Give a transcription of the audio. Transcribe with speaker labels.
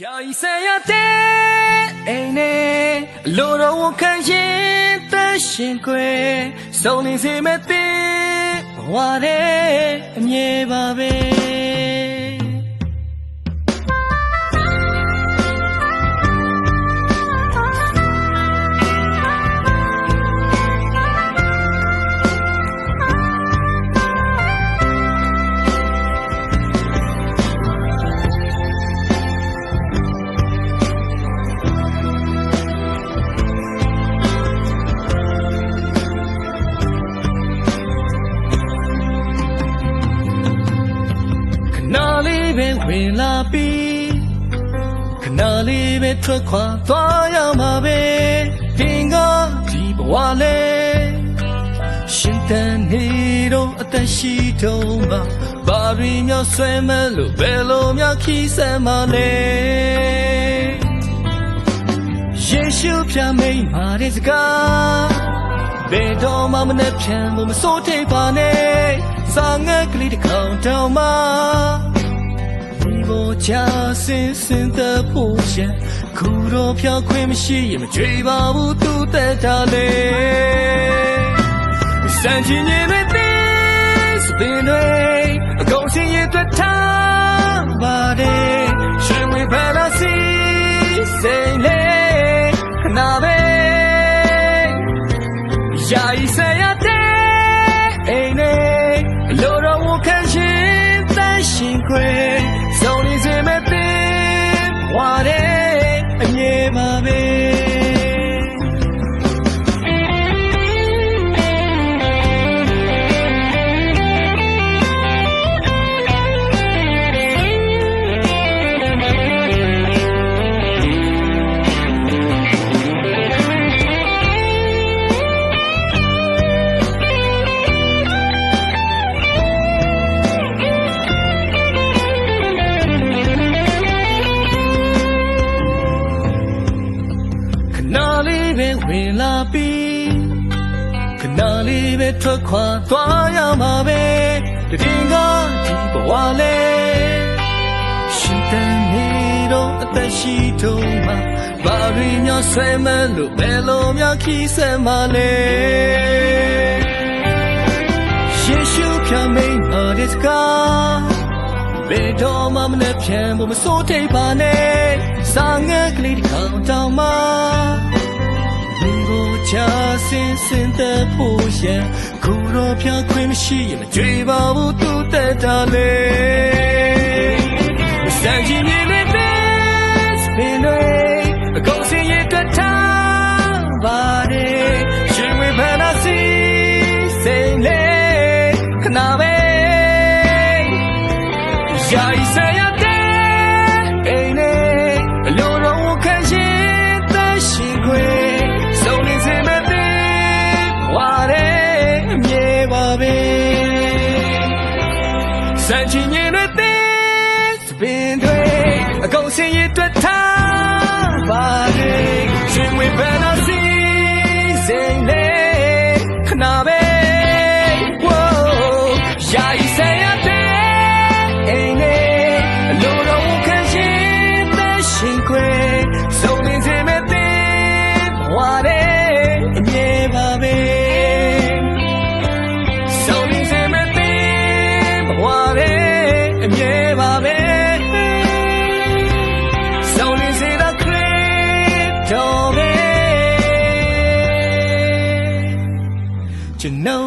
Speaker 1: ယာယီဆရာတဲ့အိမ်နဲ့လိုတော့ခံရင်တရှင်ခွေစုံနေစေမဲ့တဲ့ဘဝတဲ့အမြဲပါပဲဝင်လာပြီးခဏလေးပဲထွက်ခွာသွားရမှာပဲတင်ကဒီဘဝလေးရှင်တန်နေတော့အသက်ရှိတော့မှဘာရင်းမျိုးဆွဲမလို့ဘယ်လိုမျိုးခီးစမ်းမလဲယေရှုပြမိန်မာတဲ့စကားဘယ်တော့မှမနဲ့ဖြန်လို့မစိုးထိပ်ပါနဲ့စာငတ်ကလေးတစ်ခေါက်တောင်မှ我家深深的破线，苦肉飘亏没戏，也没追把无度的他嘞。30年的病是病对，高兴也对他把的，是为怕他死谁嘞？那呗，下一生要得哎嘞，留让我看见在心亏。手里这么冰，我的也麻痹。ဝင်လာပြီးခဏလေးပဲထွက်ခွာသွားရမှာပဲတင်ကဒီဘဝလေးရှင်တန်နေတော့အသက်ရှိတော့မှဘာရင်းများဆွဲမလို့ဘယ်လိုများခီးစမ်းမလဲယေရှုပြမိန်ပါတဲ့စကားဘယ်တော့မှမနဲ့ဖြန်ဖို့မစိုးထိပ်ပါနဲ့စာငတ်ကလေးတစ်ခေါက်တောင်မှ家深深的破线，苦肉飘亏没戏，也没追把无度的他嘞。30年的病是病对，高兴也对他把的，是为怕他死谁嘞？可那呗，下一生要得哎嘞，留让我看见的心亏。30年的病是病对，高兴也对他把的，是为怕他死谁嘞？可那呗，下一生要得哎嘞，留让我看见的心亏，手里这么病，我的也把呗。No